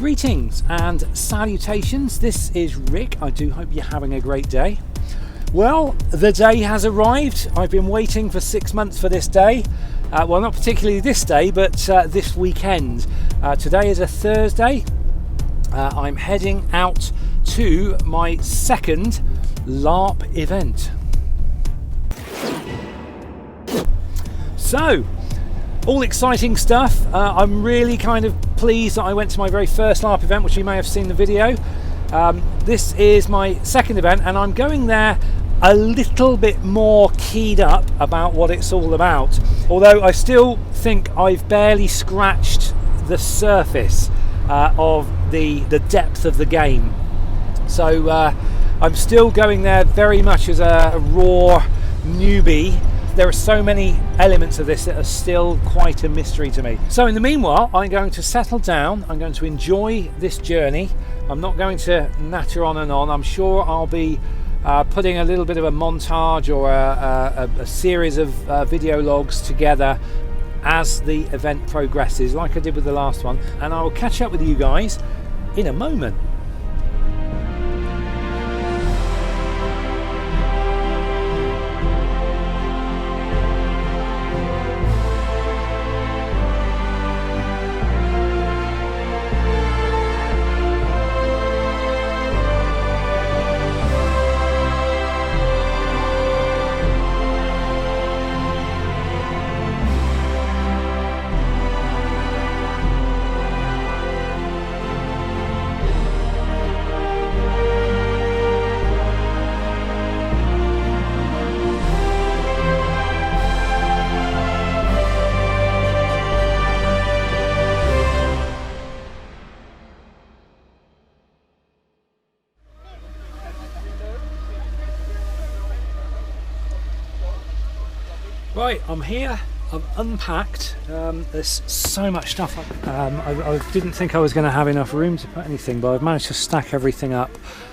Greetings and salutations, this is Rick. I do hope you're having a great day. Well, the day has arrived. I've been waiting for 6 months for this day. Well, not particularly this day, but this weekend. Today is a Thursday. I'm heading out to my second LARP event. So, all exciting stuff. I'm really kind of pleased that I went to my very first LARP event, which you may have seen the video. This is my second event and I'm going there a little bit more keyed up about what it's all about. Although I still think I've barely scratched the surface of the depth of the game. So I'm still going there very much as a raw newbie. There are so many elements of this that are still quite a mystery to me. So in the meanwhile, I'm going to settle down. I'm going to enjoy this journey. I'm not going to natter on and on. I'm sure I'll be putting a little bit of a montage or a series of video logs together as the event progresses, like I did with the last one. And I will catch up with you guys in a moment. Right, I'm here, I've unpacked, there's so much stuff. I didn't think I was going to have enough room to put anything, but I've managed to stack everything up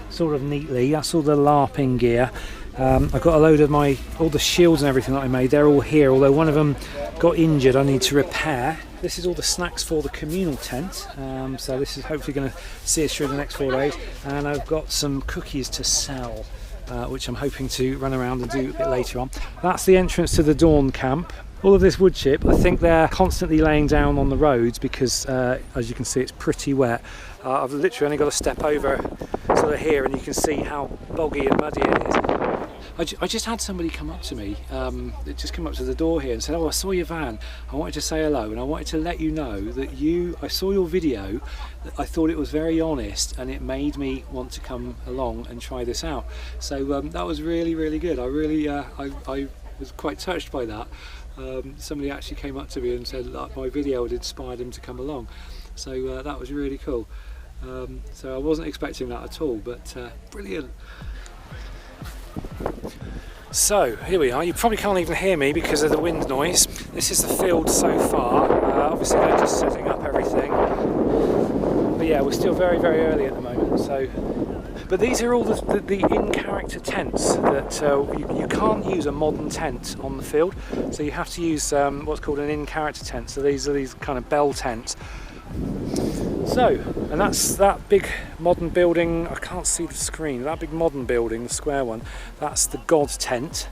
sort of neatly. That's all the LARPing gear. I've got a load of all the shields and everything that I made, they're all here, although one of them got injured, I need to repair. This is all the snacks for the communal tent, so this is hopefully going to see us through the next 4 days, and I've got some cookies to sell. Which I'm hoping to run around and do a bit later on. That's the entrance to the Dawn camp. All of this wood chip, I think they're constantly laying down on the roads because as you can see it's pretty wet. I've literally only got to step over sort of here and you can see how boggy and muddy it is. I just had somebody come up to me, it just came up to the door here and said, oh, I saw your van, I wanted to say hello and I wanted to let you know that I saw your video, I thought it was very honest and it made me want to come along and try this out. So that was really, really good. I was quite touched by that. Somebody actually came up to me and said that my video had inspired him to come along. So that was really cool. So I wasn't expecting that at all, but brilliant. So here we are. You probably can't even hear me because of the wind noise. This is the field so far. Obviously they're just setting up everything. But yeah, we're still very, very early at the moment. So, but these are all the in-character tents that you can't use a modern tent on the field. So you have to use what's called an in-character tent. So these are these kind of bell tents. So, and that's that big modern building, I can't see the screen, that big modern building, the square one, that's the God tent,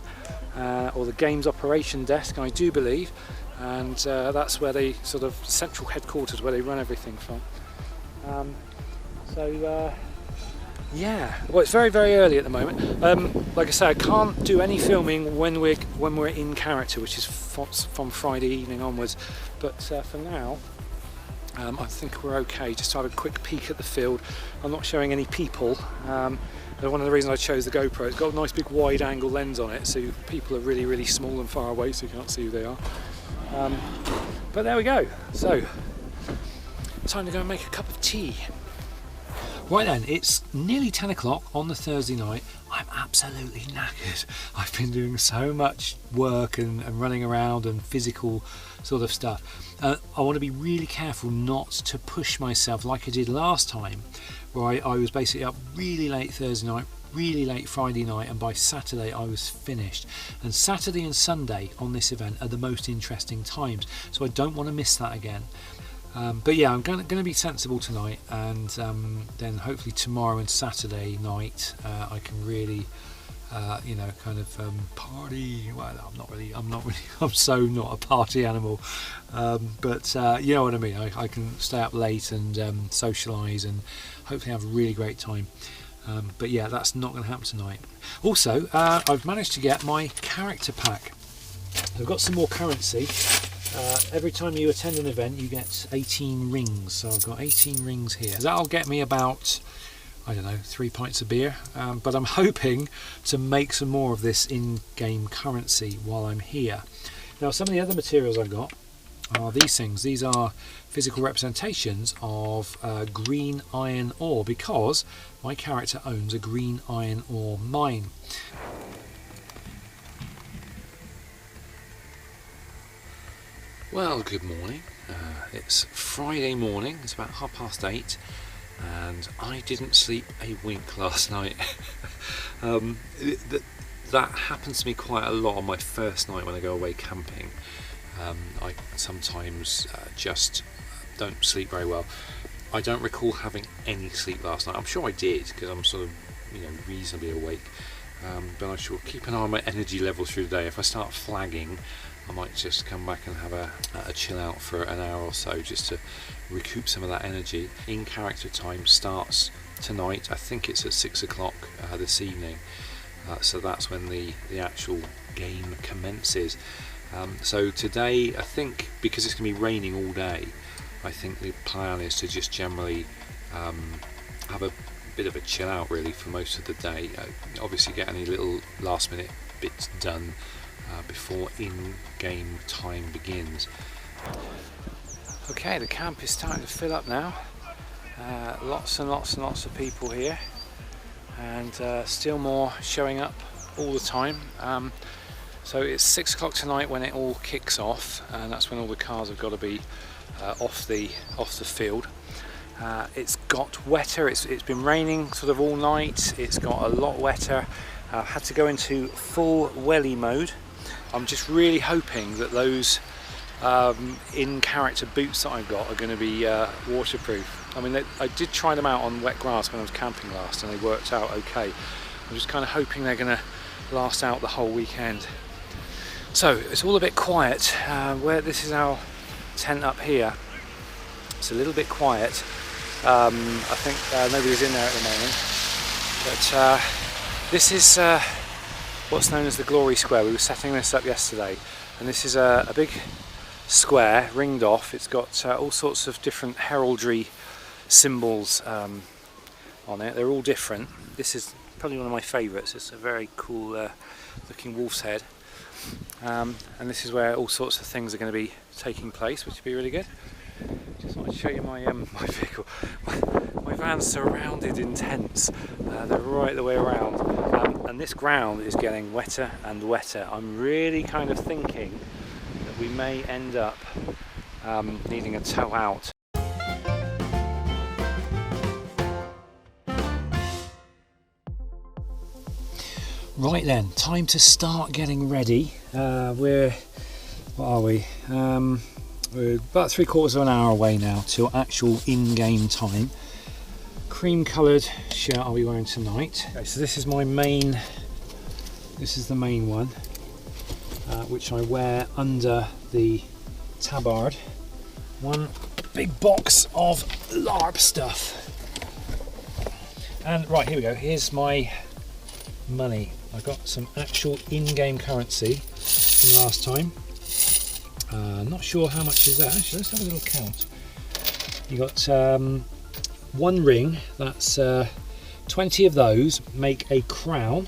or the Games Operation Desk, I do believe, and that's where they sort of central headquarters where they run everything from. Yeah, well it's very, very early at the moment. Like I say, I can't do any filming when we're in character, which is from Friday evening onwards, but for now, I think we're okay. Just to have a quick peek at the field. I'm not showing any people. One of the reasons I chose the GoPro, it's got a nice big wide angle lens on it, so people are really, really small and far away, so you can't see who they are. But there we go. So, time to go and make a cup of tea. Right then, it's nearly 10 o'clock on the Thursday night. I'm absolutely knackered. I've been doing so much work and running around and physical sort of stuff. I want to be really careful not to push myself like I did last time, where I was basically up really late Thursday night, really late Friday night, and by Saturday I was finished. And Saturday and Sunday on this event are the most interesting times, so I don't want to miss that again. But yeah, I'm going to be sensible tonight, and then hopefully tomorrow and Saturday night I can really you know, kind of party. Well, I'm so not a party animal, but you know what I mean. I can stay up late and socialise and hopefully have a really great time. But yeah, that's not going to happen tonight. Also, I've managed to get my character pack. I've got some more currency. Every time you attend an event you get 18 rings, so I've got 18 rings here. That'll get me about, I don't know, 3 pints of beer, but I'm hoping to make some more of this in-game currency while I'm here. Now, some of the other materials I've got are these things. These are physical representations of green iron ore, because my character owns a green iron ore mine. Well, good morning. It's Friday morning, it's about 8:30, and I didn't sleep a wink last night. That happens to me quite a lot on my first night when I go away camping. I sometimes just don't sleep very well. I don't recall having any sleep last night. I'm sure I did, because I'm sort of, you know, reasonably awake. But I shall keep an eye on my energy levels through the day. If I start flagging, I might just come back and have a chill out for an hour or so, just to recoup some of that energy. In character time starts tonight. I think it's at 6 o'clock this evening, so that's when the actual game commences. So today, I think, because it's going to be raining all day, I think the plan is to just generally have a bit of a chill out really for most of the day. Obviously get any little last minute bits done before in-game time begins. Okay, the camp is starting to fill up now. Lots and lots and lots of people here, and still more showing up all the time. So it's 6 o'clock tonight when it all kicks off, and that's when all the cars have got to be off the field. It's got wetter. It's been raining sort of all night. It's got a lot wetter. I've had to go into full welly mode. I'm just really hoping that those in-character boots that I've got are going to be waterproof. I mean, I did try them out on wet grass when I was camping last, and they worked out okay. I'm just kind of hoping they're going to last out the whole weekend. So it's all a bit quiet. Where this is our tent up here, it's a little bit quiet. I think nobody's in there at the moment, but this is what's known as the Glory Square. We were setting this up yesterday, and this is a big square ringed off. It's got all sorts of different heraldry symbols on it. They're all different. This is probably one of my favourites. It's a very cool looking wolf's head, and this is where all sorts of things are going to be taking place, which will be really good. Just want to show you my my vehicle. My van's surrounded in tents. They're right the way around, and this ground is getting wetter and wetter. I'm really kind of thinking that we may end up needing a tow out. Right then, time to start getting ready. What are we? We're about 3/4 of an hour away now to actual in-game time. Cream coloured shirt I'll be wearing tonight. Okay, so this is my main, this is the main one, which I wear under the tabard. One big box of LARP stuff. And right, here we go, here's my money. I got some actual in-game currency from last time. Not sure how much is that. Actually, let's have a little count. You got one ring. That's 20 of those make a crown,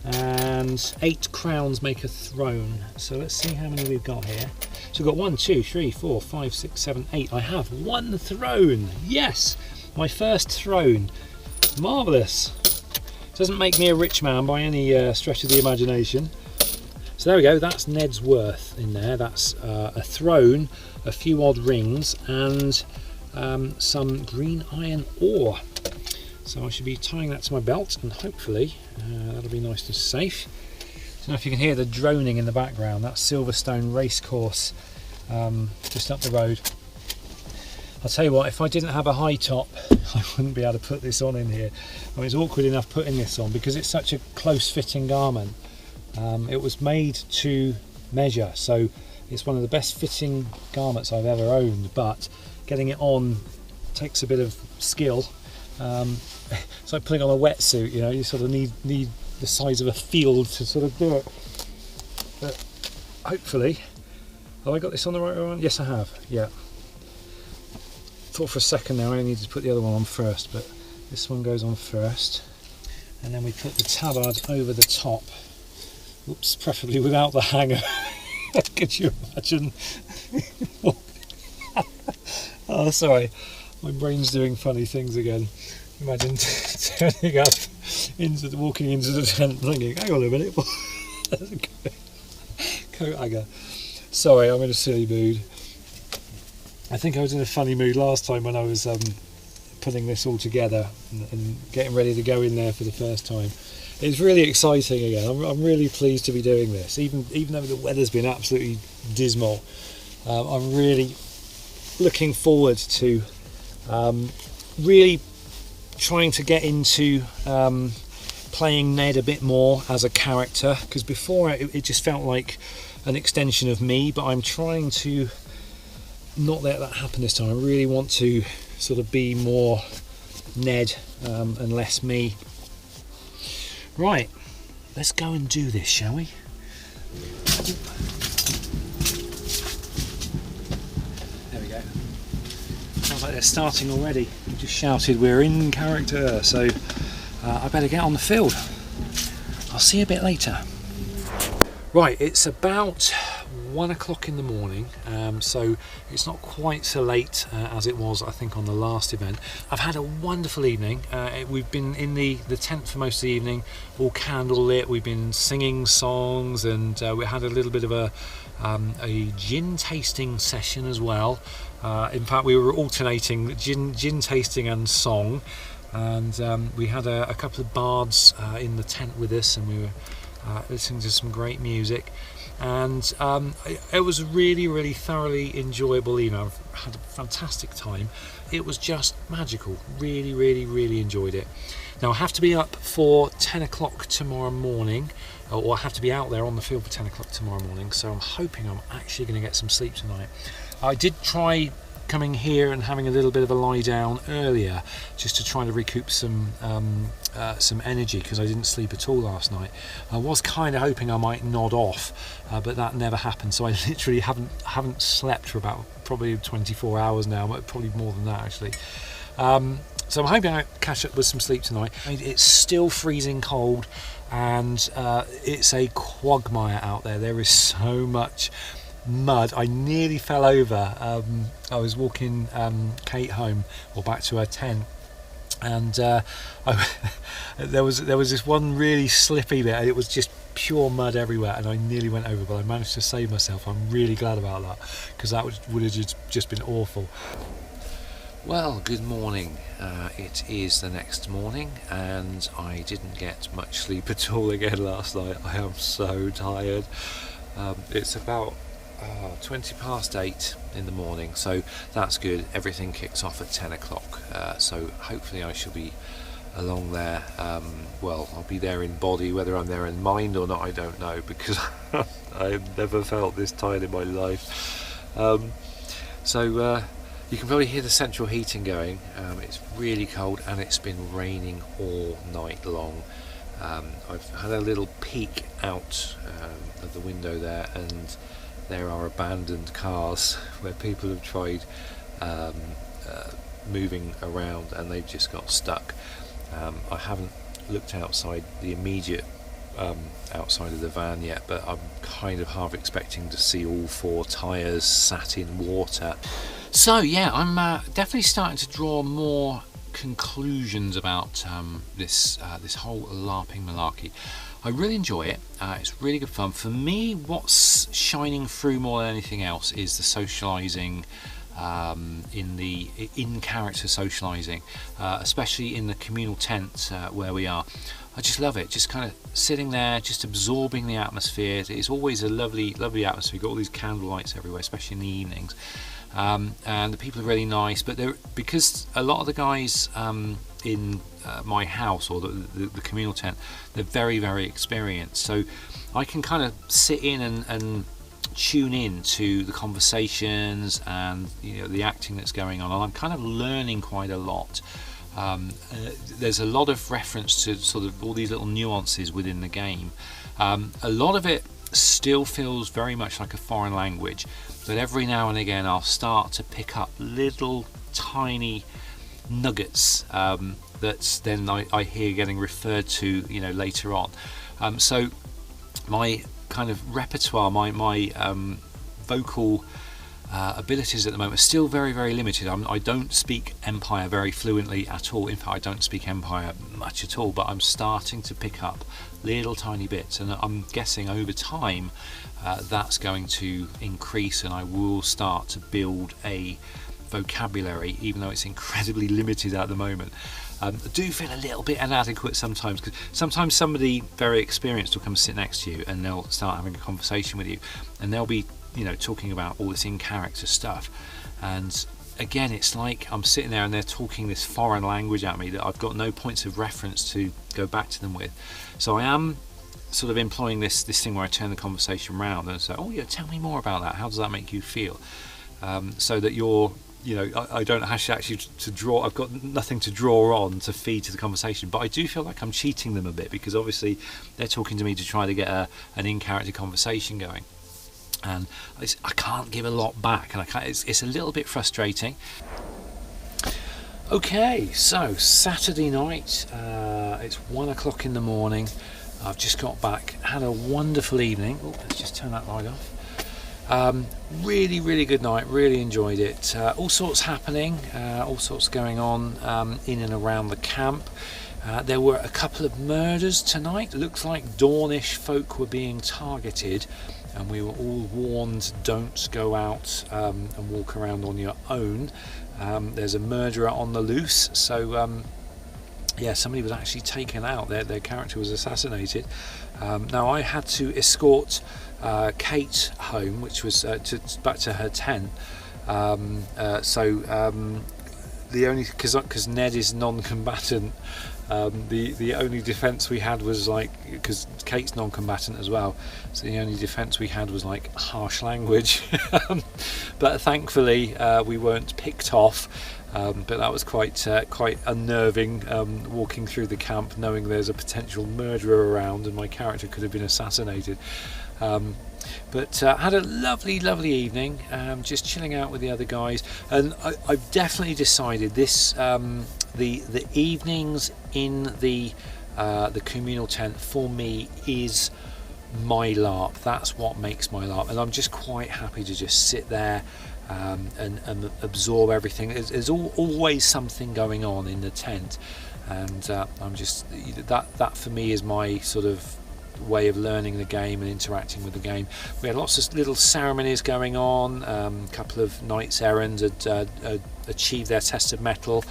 and 8 crowns make a throne. So let's see how many we've got here. So we've got 1, 2, 3, 4, 5, 6, 7, 8. I have 1 throne. Yes, my first throne. Marvellous. Doesn't make me a rich man by any stretch of the imagination. So there we go, that's Ned's worth in there. That's a throne, a few odd rings, and some green iron ore. So I should be tying that to my belt, and hopefully that'll be nice and safe. I don't know if you can hear the droning in the background. That's Silverstone Racecourse just up the road. I'll tell you what, if I didn't have a high top, I wouldn't be able to put this on in here. I mean, it's awkward enough putting this on because it's such a close fitting garment. It was made to measure, so it's one of the best fitting garments I've ever owned, but getting it on takes a bit of skill. It's like putting on a wetsuit, you know, you sort of need the size of a field to sort of do it. But hopefully, have I got this on the right one? Yes, I have, yeah. Thought for a second now I needed to put the other one on first, but this one goes on first. And then we put the tabard over the top. Oops, preferably without the hanger. Could you imagine? Oh, sorry, my brain's doing funny things again. Imagine turning up walking into the tent thinking, hang on a minute, there's a coat hanger. Sorry, I'm in a silly mood. I think I was in a funny mood last time when I was putting this all together and getting ready to go in there for the first time. It's really exciting again. I'm really pleased to be doing this, even though the weather's been absolutely dismal. I'm really looking forward to really trying to get into playing Ned a bit more as a character, because before it just felt like an extension of me, but I'm trying to not let that happen this time. I really want to sort of be more Ned and less me. Right, let's go and do this, shall we? There we go. Sounds like they're starting already. We just shouted we're in character, so I better get on the field. I'll see you a bit later. Right, it's about 1 o'clock in the morning, so it's not quite so late as it was, I think, on the last event. I've had a wonderful evening. We've been in the tent for most of the evening, all candle lit. We've been singing songs, and we had a little bit of a gin tasting session as well. In fact, we were alternating gin tasting and song, and we had a couple of bards in the tent with us, and we were listening to some great music. And it was a really thoroughly enjoyable evening. I've had a fantastic time. It was just magical. Really enjoyed it. Now I have to be up for 10 o'clock tomorrow morning, or I have to be out there on the field for 10 o'clock tomorrow morning, so I'm hoping I'm actually going to get some sleep tonight. I did try coming here and having a little bit of a lie down earlier, just to try to recoup some energy, because I didn't sleep at all last night. I was kind of hoping I might nod off, but that never happened. So I literally haven't slept for about probably 24 hours now, but probably more than that actually. So I'm hoping I catch up with some sleep tonight. It's still freezing cold, and it's a quagmire out there. There is so much mud. I nearly fell over. I was walking Kate home, or back to her tent, and there was this one really slippy bit, and it was just pure mud everywhere, and I nearly went over, but I managed to save myself. I'm really glad about that, because that would have just been awful. Well, good morning. It is the next morning, and I didn't get much sleep at all again last night. I am so tired. It's about 20 past 8 in the morning, so that's good. Everything kicks off at 10 o'clock, so hopefully I shall be along there. Well, I'll be there in body. Whether I'm there in mind or not, I don't know, because I've never felt this tired in my life. So you can probably hear the central heating going. It's really cold, and it's been raining all night long. I've had a little peek out of the window there, and there are abandoned cars where people have tried moving around, and they've just got stuck. I haven't looked outside the immediate outside of the van yet, but I'm kind of half expecting to see all 4 tyres sat in water. So yeah, I'm definitely starting to draw more conclusions about this whole LARPing malarkey. I really enjoy it. It's really good fun. For me, what's shining through more than anything else is the socialising, in character socialising, especially in the communal tent where we are. I just love it. Just kind of sitting there, just absorbing the atmosphere. It's always a lovely atmosphere. You've got all these candle lights everywhere, especially in the evenings. and the people are really nice. But because a lot of the guys in my house or the communal tent, they're very, very experienced, so I can kind of sit in and tune in to the conversations and the acting that's going on, and I'm kind of learning quite a lot. There's a lot of reference to sort of all these little nuances within the game. A lot of it still feels very much like a foreign language, but every now and again I'll start to pick up little tiny nuggets that then I hear getting referred to later on. So my kind of repertoire, my vocal abilities at the moment are still very, very limited. I don't speak Empire very fluently at all. In fact, I don't speak Empire much at all, but I'm starting to pick up little tiny bits, and I'm guessing over time that's going to increase, and I will start to build a vocabulary, even though it's incredibly limited at the moment. I do feel a little bit inadequate sometimes, because sometimes somebody very experienced will come sit next to you and they'll start having a conversation with you, and they'll be talking about all this in character stuff, and again it's like I'm sitting there and they're talking this foreign language at me that I've got no points of reference to go back to them with. So I am sort of employing this thing where I turn the conversation around and say, oh yeah, tell me more about that, how does that make you feel, so that you're I don't actually to draw. I've got nothing to draw on to feed to the conversation, but I do feel like I'm cheating them a bit, because obviously they're talking to me to try to get an in-character conversation going, and I can't give a lot back, and it's a little bit frustrating. Okay, so Saturday night, it's 1 o'clock in the morning. I've just got back, had a wonderful evening. Oh, let's just turn that light off. Really, really good night, really enjoyed it. All sorts happening, all sorts going on in and around the camp. There were a couple of murders tonight. Looks like Dornish folk were being targeted, and we were all warned, don't go out and walk around on your own. There's a murderer on the loose, so yeah, somebody was actually taken out. Their character was assassinated. Now I had to escort Kate home, which was back to her tent. The only because Ned is non-combatant, the only defence we had was because Kate's non-combatant as well, so the only defence we had was harsh language. But thankfully we weren't picked off. But that was quite unnerving, walking through the camp knowing there's a potential murderer around and my character could have been assassinated. But had a lovely evening, just chilling out with the other guys, and I've definitely decided this the evenings in the communal tent for me is my LARP. That's what makes my LARP, and I'm just quite happy to just sit there and absorb everything. There's always something going on in the tent, and I'm just that for me is my sort of way of learning the game and interacting with the game. We had lots of little ceremonies going on. A couple of knights errant had achieved their test of mettle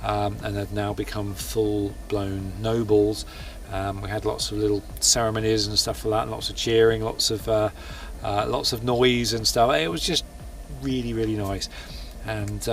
and have now become full-blown nobles. We had lots of little ceremonies and stuff like that, lots of cheering, lots of noise and stuff. It was just really nice, and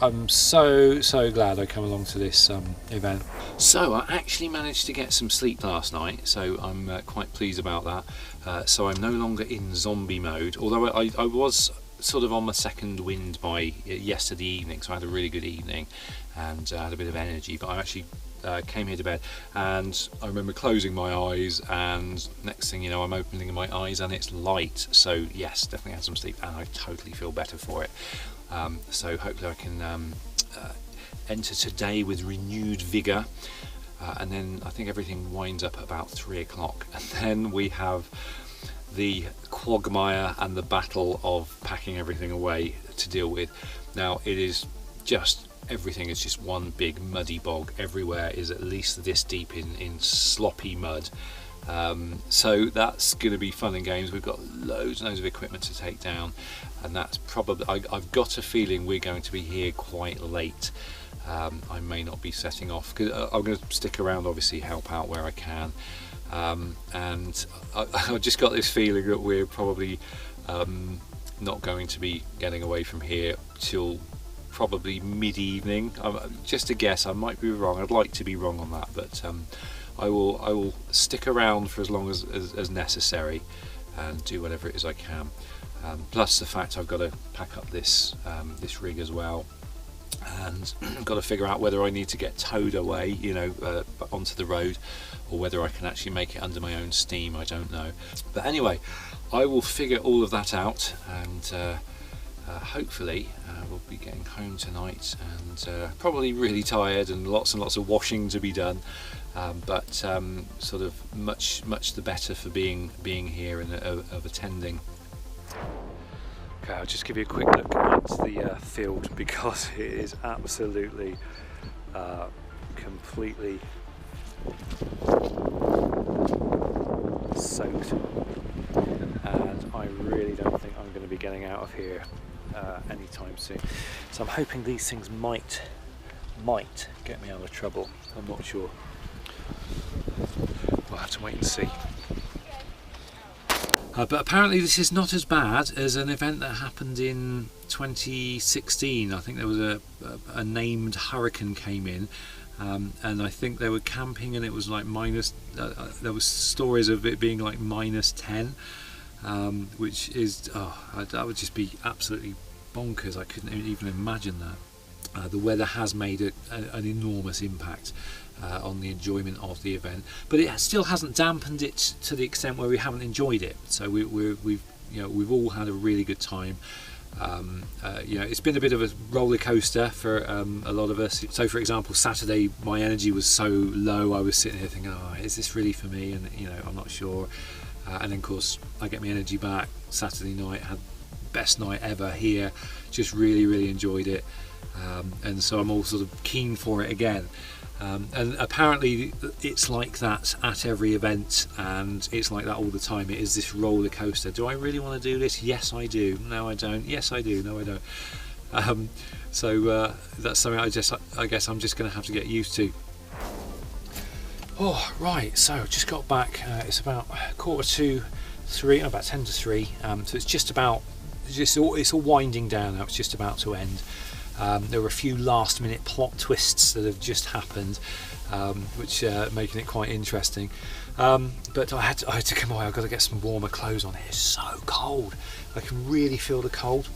I'm so glad I come along to this event. So I actually managed to get some sleep last night, so I'm quite pleased about that. So I'm no longer in zombie mode, although I was sort of on my second wind by yesterday evening, so I had a really good evening and had a bit of energy, but I actually came here to bed and I remember closing my eyes, and next thing you know I'm opening my eyes and it's light. So yes, definitely had some sleep and I totally feel better for it. So hopefully I can enter today with renewed vigour, and then I think everything winds up at about 3 o'clock, and then we have the quagmire and the battle of packing everything away to deal with. Now it is just, everything is just one big muddy bog. Everywhere is at least this deep in sloppy mud. So that's going to be fun and games. We've got loads and loads of equipment to take down, and that's probably, I've got a feeling we're going to be here quite late. I may not be setting off because I'm going to stick around, obviously help out where I can, and I've just got this feeling that we're probably not going to be getting away from here till probably mid-evening. Just a guess, I might be wrong. I'd like to be wrong on that, but I will stick around for as long as necessary and do whatever it is I can. Plus the fact I've got to pack up this rig as well, and got to figure out whether I need to get towed away, onto the road, or whether I can actually make it under my own steam. I don't know. But anyway, I will figure all of that out, and hopefully we'll be getting home tonight, and probably really tired and lots of washing to be done, but sort of much the better for being here and of attending. Okay, I'll just give you a quick look at the field, because it is absolutely completely soaked, and I really don't think I'm going to be getting out of here anytime soon. So I'm hoping these things might get me out of trouble. I'm not sure. We'll have to wait and see. But apparently this is not as bad as an event that happened in 2016. I think there was a named hurricane came in, and I think they were camping, and it was like minus. There was stories of it being like -10, which is that would just be absolutely bonkers. I couldn't even imagine that. The weather has made an enormous impact on the enjoyment of the event, but it still hasn't dampened it to the extent where we haven't enjoyed it. So we've all had a really good time. It's been a bit of a roller coaster for a lot of us. So for example, Saturday my energy was so low, I was sitting here thinking, is this really for me? And I'm not sure. And then of course I get my energy back. Saturday night, had best night ever here, just really enjoyed it, and so I'm all sort of keen for it again. And apparently it's like that at every event, and it's like that all the time. It is this roller coaster. Do I really want to do this? Yes I do. No I don't. Yes I do. No I don't. So that's something I guess I'm just going to have to get used to. Oh right, so just got back. It's about 2:45, about 10 to 3. So it's all winding down now. It's just about to end. There were a few last minute plot twists that have just happened, which making it quite interesting. But I had to come away. I've got to get some warmer clothes on. It's so cold. I can really feel the cold.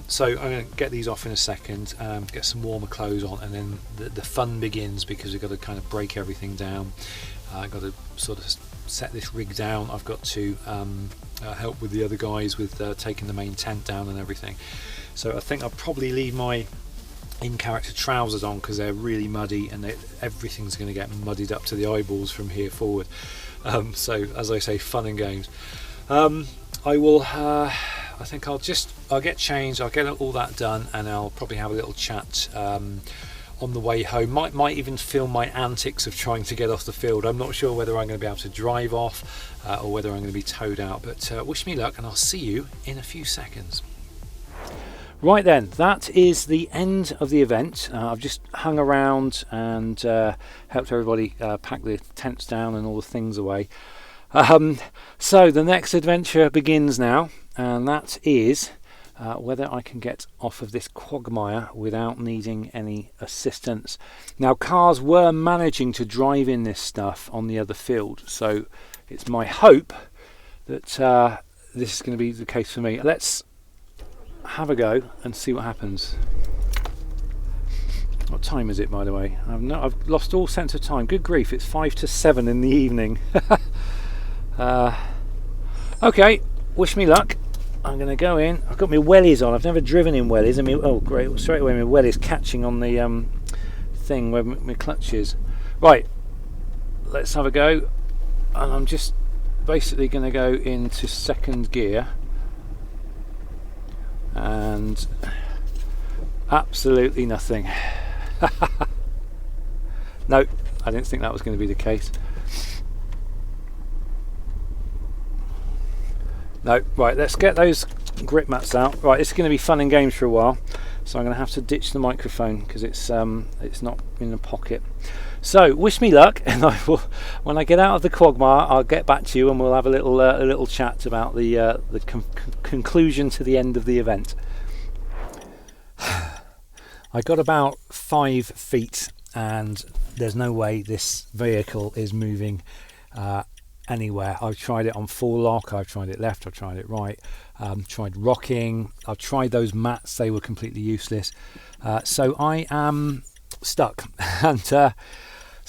So I'm going to get these off in a second, get some warmer clothes on, and then the fun begins, because we've got to kind of break everything down. I've got to sort of set this rig down. I've got to help with the other guys with taking the main tent down and everything. So I think I'll probably leave my in-character trousers on, because they're really muddy, and everything's going to get muddied up to the eyeballs from here forward. So as I say, fun and games. I think I'll get changed, I'll get all that done, and I'll probably have a little chat on the way home. Might even film my antics of trying to get off the field. I'm not sure whether I'm going to be able to drive off or whether I'm going to be towed out, but wish me luck, and I'll see you in a few seconds. Right then, that is the end of the event. I've just hung around and helped everybody pack the tents down and all the things away. So the next adventure begins now, and that is whether I can get off of this quagmire without needing any assistance. Now, cars were managing to drive in this stuff on the other field, so it's my hope that this is going to be the case for me. Let's have a go and see what happens. What time is it, by the way? I've lost all sense of time. Good grief, it's 5 to 7 in the evening. Okay, wish me luck. I'm going to go in. I've got my wellies on. I've never driven in wellies. Oh great, straight away my wellies catching on the thing where my clutch is. Right, let's have a go. And I'm just basically going to go into second gear. And absolutely nothing. No, I didn't think that was going to be the case. No, right, let's get those grip mats out. Right, it's going to be fun and games for a while. so I'm going to have to ditch the microphone because it's not in the pocket. So wish me luck, and I will, when I get out of the quagmire, I'll get back to you and we'll have a little chat about the conclusion to the end of the event. I got about 5 feet and there's no way this vehicle is moving anywhere. I've tried it on full lock, I've tried it left, I've tried it right, tried rocking, I've tried those mats, they were completely useless. So I am stuck. And so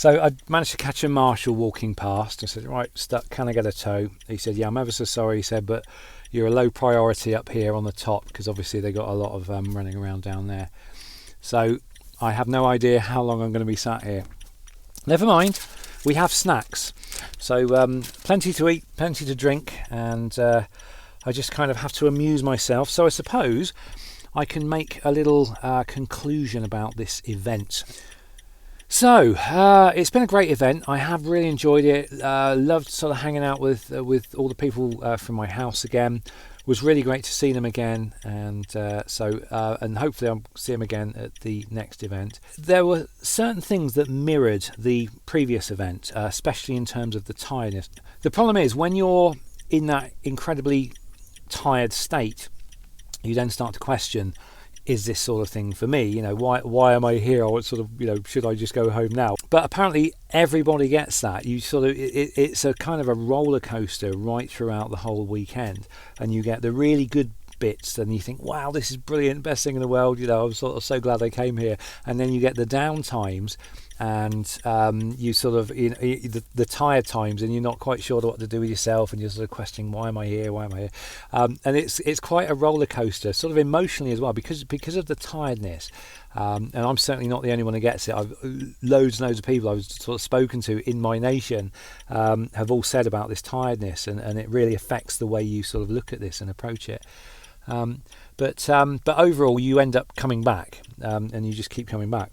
I managed to catch a marshal walking past. I said, right, stuck, can I get a tow? He said, yeah, I'm ever so sorry, he said, but you're a low priority up here on the top, because obviously they got a lot of running around down there. So I have no idea how long I'm going to be sat here. Never mind, we have snacks. So plenty to eat, plenty to drink, and I just kind of have to amuse myself. So I suppose I can make a little conclusion about this event. So it's been a great event. I have really enjoyed it. Loved sort of hanging out with all the people from my house again. Was really great to see them again, and and hopefully I'll see them again at the next event. There were certain things that mirrored the previous event, especially in terms of the tiredness. The problem is when you're in that incredibly tired state, you then start to question, is this sort of thing for me? You know, why am I here? Or sort of, you know, should I just go home now? But apparently everybody gets that. You sort of, it's a kind of a roller coaster right throughout the whole weekend, and you get the really good bits and you think, wow, this is brilliant, best thing in the world, you know, I'm sort of so glad I came here. And then you get the down times, and you sort of, you know, the tired times, and you're not quite sure what to do with yourself, and you're sort of questioning, why am I here, and it's quite a roller coaster, sort of emotionally as well, because of the tiredness. And I'm certainly not the only one who gets it. Loads and loads of people I've sort of spoken to in my nation have all said about this tiredness, and it really affects the way you sort of look at this and approach it. But overall, you end up coming back, and you just keep coming back.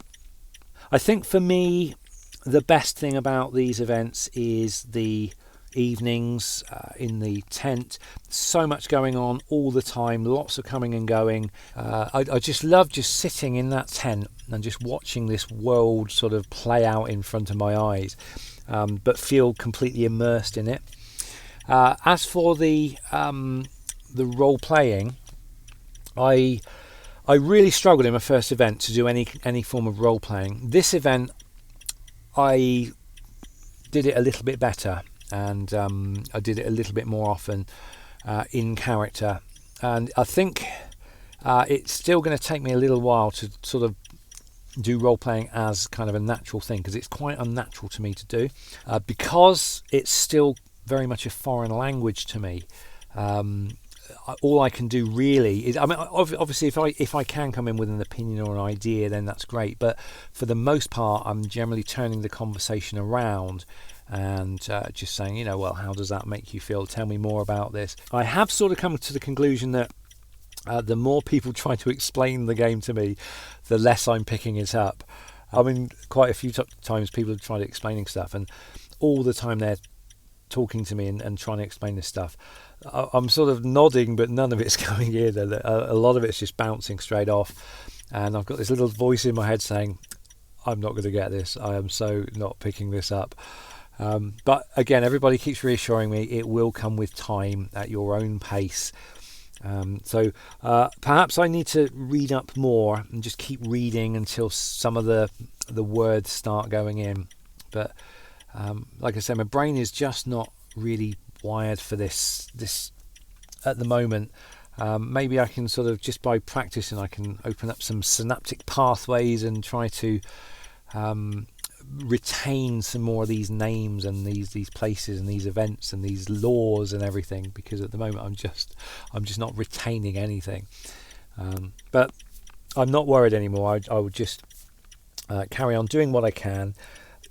I think for me, the best thing about these events is the evenings in the tent. So much going on all the time, lots of coming and going. I just love just sitting in that tent and just watching this world sort of play out in front of my eyes, but feel completely immersed in it. As for the role playing, I really struggled in my first event to do any form of role playing. This event, I did it a little bit better, and I did it a little bit more often in character. And I think it's still going to take me a little while to sort of do role playing as kind of a natural thing, because it's quite unnatural to me to do, because it's still very much a foreign language to me. All I can do really is, I mean, obviously if I can come in with an opinion or an idea, then that's great, but for the most part I'm generally turning the conversation around and just saying, you know, well, how does that make you feel? Tell me more about this. I have sort of come to the conclusion that the more people try to explain the game to me, the less I'm picking it up. I mean, quite a few times people have tried explaining stuff, and all the time they're talking to me and trying to explain this stuff, I'm sort of nodding, but none of it's going in. A lot of it's just bouncing straight off, and I've got this little voice in my head saying, I'm not going to get this, I am so not picking this up. But again, everybody keeps reassuring me it will come with time at your own pace. So perhaps I need to read up more and just keep reading until some of the words start going in. But like I said, my brain is just not really wired for this at the moment. Maybe I can sort of, just by practicing, I can open up some synaptic pathways and try to retain some more of these names and these places and these events and these laws and everything, because at the moment I'm just not retaining anything. But I'm not worried anymore. I would just carry on doing what I can.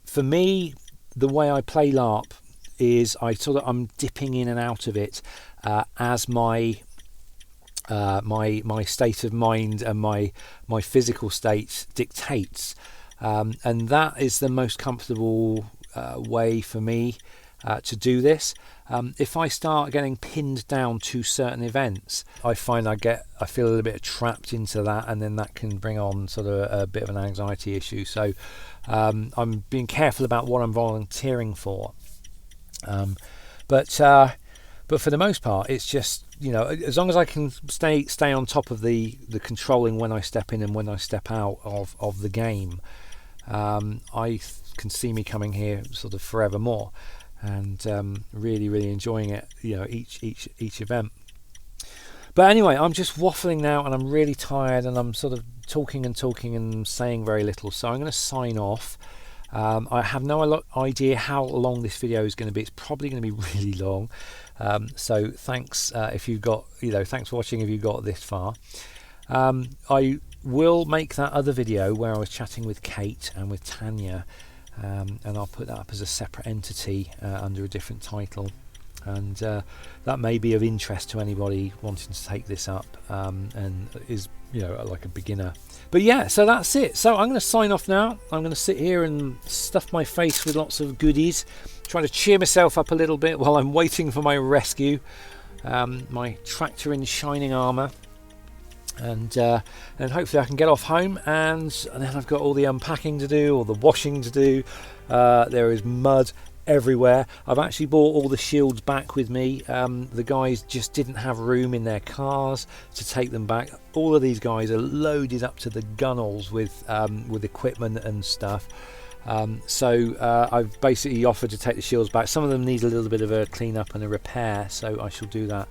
For me, the way I play LARP is I'm dipping in and out of it as my state of mind and my physical state dictates, and that is the most comfortable way for me to do this. If I start getting pinned down to certain events, I find I feel a little bit trapped into that, and then that can bring on sort of a bit of an anxiety issue. So I'm being careful about what I'm volunteering for. But for the most part, it's just, you know, as long as I can stay on top of the controlling when I step in and when I step out of the game, I can see me coming here sort of forevermore, and really enjoying it, you know, each event. But anyway, I'm just waffling now, and I'm really tired, and I'm sort of talking and saying very little, so I'm going to sign off. I have no idea how long this video is going to be. It's probably going to be really long, so thanks if you've got, you know, thanks for watching if you got this far. I will make that other video where I was chatting with Kate and with Tanya, and I'll put that up as a separate entity under a different title, and that may be of interest to anybody wanting to take this up, and is, you know, like a beginner. But yeah, so that's it. So I'm going to sign off now. I'm going to sit here and stuff my face with lots of goodies, trying to cheer myself up a little bit while I'm waiting for my rescue, my tractor in shining armour. And hopefully I can get off home, and then I've got all the unpacking to do, all the washing to do. There is mud everywhere. I've actually brought all the shields back with me. The guys just didn't have room in their cars to take them back. All of these guys are loaded up to the gunnels with equipment and stuff. So I've basically offered to take the shields back. Some of them need a little bit of a clean up and a repair, so I shall do that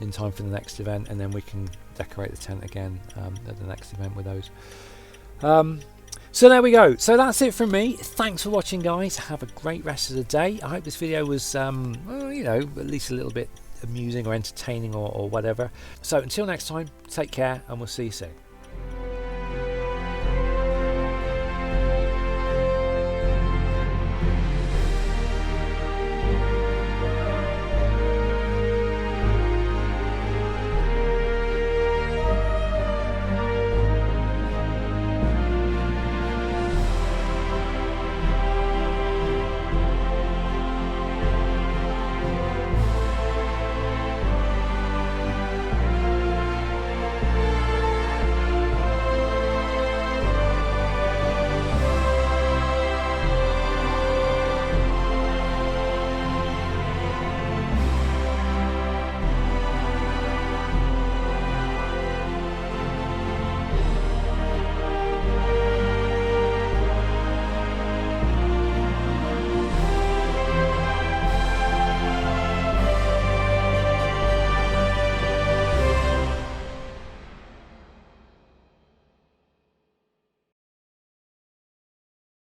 in time for the next event, and then we can decorate the tent again at the next event with those. So there we go. So that's it from me. Thanks for watching, guys. Have a great rest of the day. I hope this video was well, you know, at least a little bit amusing or entertaining or whatever. So until next time, take care, and we'll see you soon.